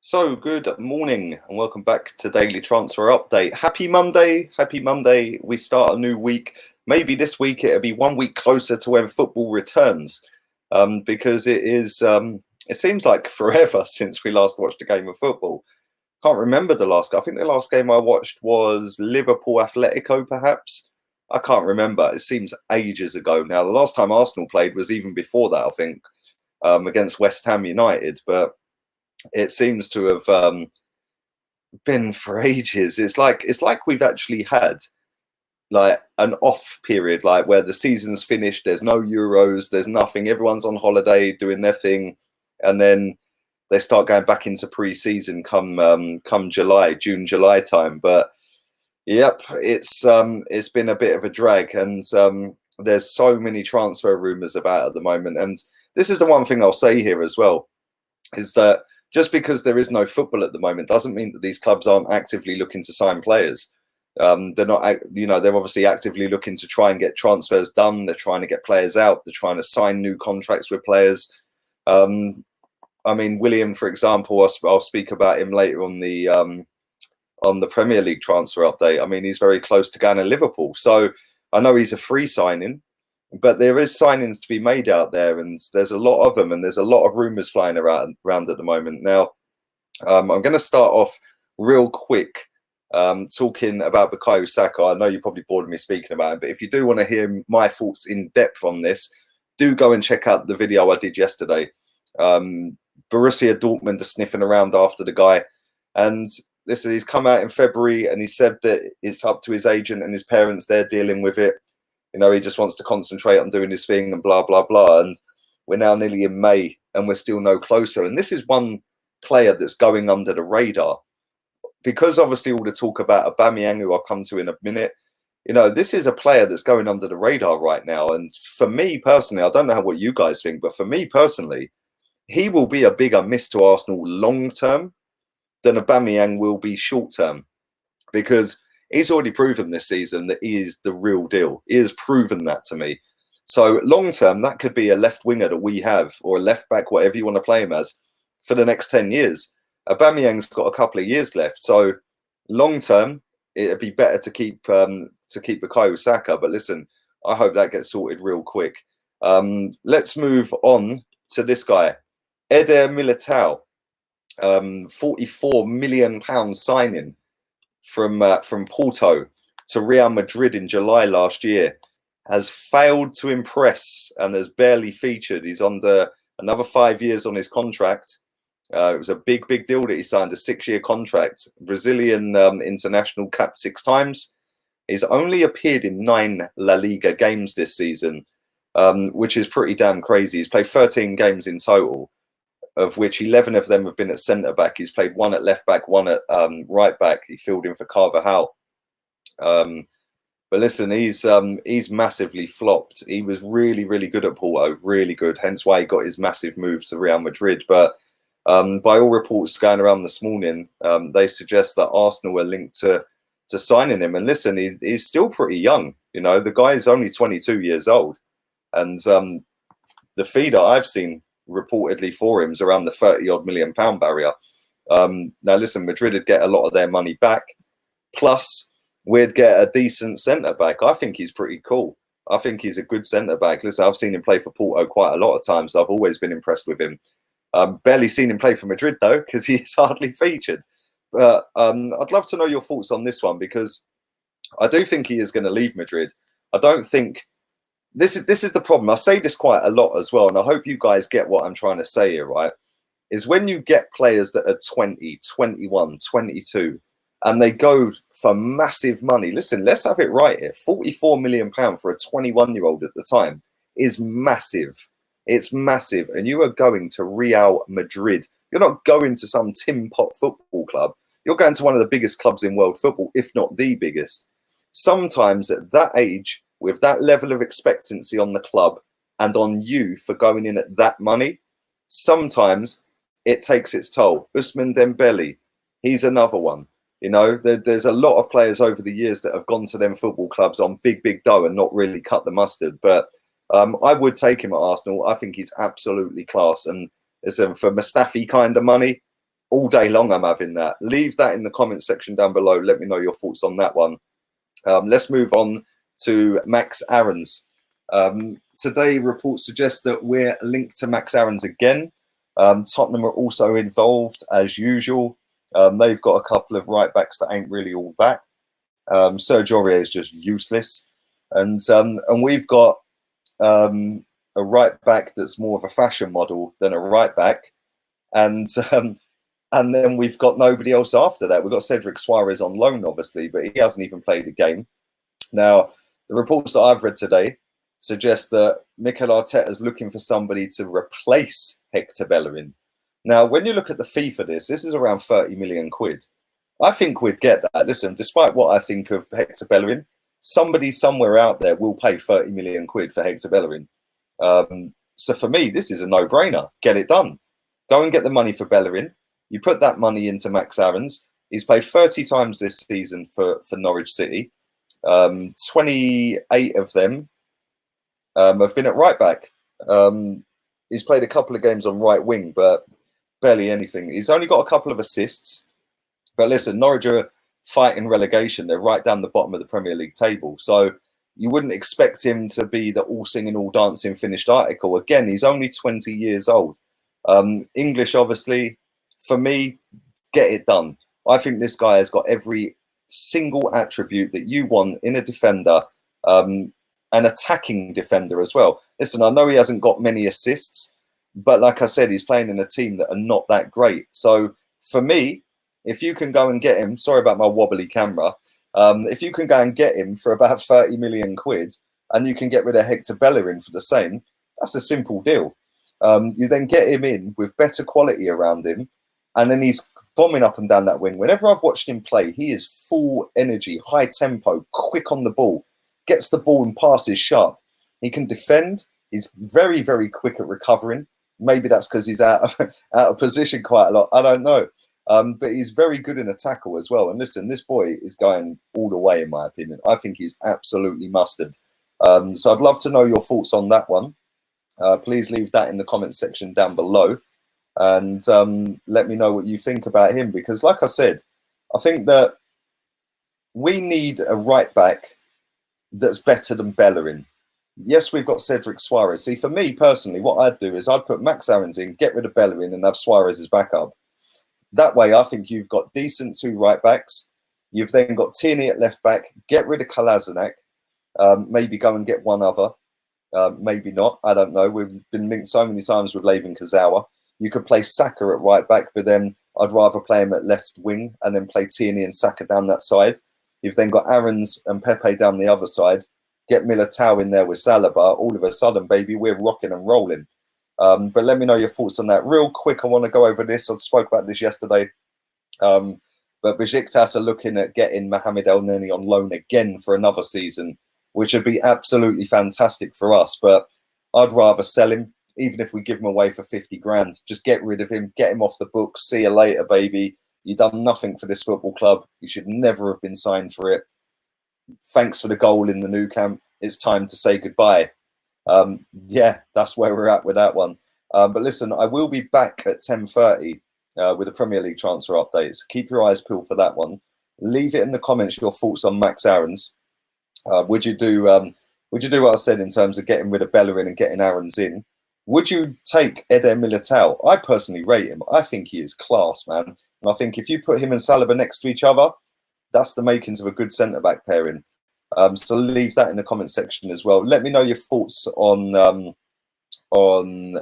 So, good morning and welcome back to Daily Transfer Update. Happy Monday. Happy Monday. We start a new week. Maybe this week it'll be 1 week closer to when football returns, because it seems like forever since we last watched a game of football. Can't remember the last. I think the last game I watched was Liverpool Atletico, perhaps. I can't remember. It seems ages ago now. The last time Arsenal played was even before that, I think, against West Ham United. But it seems to have been for ages. It's like we've actually had like an off period, like where the season's finished. There's no Euros. There's nothing. Everyone's on holiday doing their thing, and then they start going back into pre-season come June, July time. But yep, it's been a bit of a drag, and there's so many transfer rumours about at the moment. And this is the one thing I'll say here as well, is that just because there is no football at the moment doesn't mean that these clubs aren't actively looking to sign players. They're not, they're obviously actively looking to try and get transfers done. They're trying to get players out. They're trying to sign new contracts with players. I mean, William, for example, I'll speak about him later on the Premier League transfer update. I mean, he's very close to going to Liverpool. So I know he's a free signing, but there is signings to be made out there, and there's a lot of them, and there's a lot of rumours flying around at the moment. Now, I'm going to start off real quick talking about Bukayo Saka. I know you're probably bored of me speaking about him, but if you do want to hear my thoughts in depth on this, do go and check out the video I did yesterday. Borussia Dortmund are sniffing around after the guy, and listen, he's come out in February and he said that it's up to his agent and his parents. They're dealing with it. He just wants to concentrate on doing his thing and blah, blah, blah. And we're now nearly in May and we're still no closer. And this is one player that's going under the radar, because obviously all the talk about Aubameyang, who I'll come to in a minute, this is a player that's going under the radar right now. And for me personally, I don't know what you guys think, but for me personally, he will be a bigger miss to Arsenal long term than Aubameyang will be short term, because he's already proven this season that he is the real deal. He has proven that to me. So long term, that could be a left winger that we have, or a left back, whatever you want to play him as, for the next 10 years. Aubameyang's got a couple of years left. So long term, it'd be better to keep Bukayo Saka. But listen, I hope that gets sorted real quick. Let's move on to this guy, Eder Militao. £44 million signing from Porto to Real Madrid in July last year, has failed to impress and has barely featured. He's under another 5 years on his contract. It was a big deal that he signed, a 6-year contract. Brazilian international, capped 6 times. He's only appeared in 9 La Liga games this season, which is pretty damn crazy. He's played 13 games in total, of which 11 of them have been at centre-back. He's played 1 at left-back, 1 at right-back. He filled in for Carvajal. But listen, he's massively flopped. He was really good at Porto, really good. Hence why he got his massive move to Real Madrid. But by all reports going around this morning, they suggest that Arsenal are linked to signing him. And listen, he's still pretty young. The guy is only 22 years old. And the fee that I've seen reportedly for him is around the 30-odd million pound barrier. Now listen, Madrid would get a lot of their money back, plus we'd get a decent centre-back. I think he's pretty cool. I think he's a good centre-back. Listen, I've seen him play for Porto quite a lot of times. I've always been impressed with him. Barely seen him play for Madrid though, because he's hardly featured. But I'd love to know your thoughts on this one, because I do think he is going to leave Madrid. I don't think This is the problem. I say this quite a lot as well, and I hope you guys get what I'm trying to say here, right? Is when you get players that are 20, 21, 22, and they go for massive money. Listen, let's have it right here. £44 million for a 21-year-old at the time is massive. It's massive. And you are going to Real Madrid. You're not going to some tin pot football club. You're going to one of the biggest clubs in world football, if not the biggest. Sometimes at that age, with that level of expectancy on the club and on you for going in at that money, sometimes it takes its toll. Ousmane Dembele, he's another one. There's a lot of players over the years that have gone to them football clubs on big dough and not really cut the mustard. But I would take him at Arsenal. I think he's absolutely class. And listen, for Mustafi kind of money, all day long I'm having that. Leave that in the comment section down below. Let me know your thoughts on that one. Let's move on to Max Aarons. Today, reports suggest that we're linked to Max Aarons again. Tottenham are also involved as usual. They've got a couple of right backs that ain't really all that. Serge Aurier is just useless, and we've got a right back that's more of a fashion model than a right back, and then we've got nobody else after that. We've got Cedric Suarez on loan, obviously, but he hasn't even played a game. Now, the reports that I've read today suggest that Mikel Arteta is looking for somebody to replace Hector Bellerin. Now, when you look at the fee for this is around 30 million quid. I think we'd get that. Listen, despite what I think of Hector Bellerin, somebody somewhere out there will pay 30 million quid for Hector Bellerin. So for me, this is a no-brainer. Get it done. Go and get the money for Bellerin. You put that money into Max Aarons. He's played 30 times this season for Norwich City. 28 of them have been at right back. He's played a couple of games on right wing, but barely anything. He's only got a couple of assists. But listen, Norwich are fighting relegation. They're right down the bottom of the Premier League table. So you wouldn't expect him to be the all singing, all dancing finished article. Again, he's only 20 years old. English, obviously, for me, get it done. I think this guy has got every single attribute that you want in a defender, an attacking defender as well. Listen, I know he hasn't got many assists, but like I said, he's playing in a team that are not that great. So for me, if you can go and get him, sorry about my wobbly camera, if you can go and get him for about 30 million quid and you can get rid of Hector Bellerin for the same, that's a simple deal. You then get him in with better quality around him, and then he's bombing up and down that wing. Whenever I've watched him play, he is full energy, high tempo, quick on the ball, gets the ball and passes sharp. He can defend. He's very, very quick at recovering. Maybe that's because he's out of position quite a lot. I don't know. But he's very good in a tackle as well. And listen, this boy is going all the way, in my opinion. I think he's absolutely mustard. So I'd love to know your thoughts on that one. Please leave that in the comment section down below. And let me know what you think about him. Because like I said, I think that we need a right back that's better than Bellerin. Yes, we've got Cedric Suarez. See, for me personally, what I'd do is I'd put Max Aarons in, get rid of Bellerin and have Suarez as backup. That way, I think you've got decent two right backs. You've then got Tierney at left back. Get rid of Kolasinac. Maybe go and get one other. Maybe not. I don't know. We've been linked so many times with Layvin Kurzawa. You could play Saka at right back, but then I'd rather play him at left wing and then play Tierney and Saka down that side. You've then got Aarons and Pepe down the other side. Get Militao in there with Saliba. All of a sudden, baby, we're rocking and rolling. But let me know your thoughts on that. Real quick, I want to go over this. I spoke about this yesterday. But Besiktas are looking at getting Mohamed El Neni on loan again for another season, which would be absolutely fantastic for us. But I'd rather sell him, even if we give him away for 50 grand. Just get rid of him, get him off the books. See you later, baby. You've done nothing for this football club. You should never have been signed for it. Thanks for the goal in the new camp. It's time to say goodbye. Yeah, that's where we're at with that one. But listen, I will be back at 10:30 with the Premier League transfer updates. Keep your eyes peeled for that one. Leave it in the comments your thoughts on Max Aarons. Would you do what I said in terms of getting rid of Bellerin and getting Aarons in? Would you take Eder Militao? I personally rate him. I think he is class, man. And I think if you put him and Saliba next to each other, that's the makings of a good centre-back pairing. So leave that in the comment section as well. Let me know your thoughts on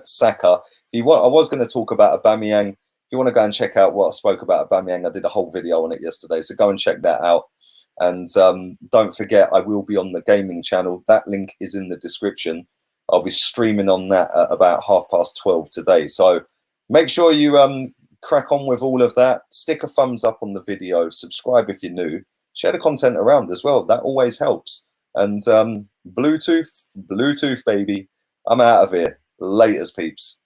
Saka. If you want, I was going to talk about Aubameyang. If you want to go and check out what I spoke about Aubameyang, I did a whole video on it yesterday. So go and check that out. And don't forget, I will be on the gaming channel. That link is in the description. I'll be streaming on that at about 12:30 today. So make sure you crack on with all of that. Stick a thumbs up on the video. Subscribe if you're new. Share the content around as well. That always helps. And Bluetooth, baby. I'm out of here. Laters, peeps.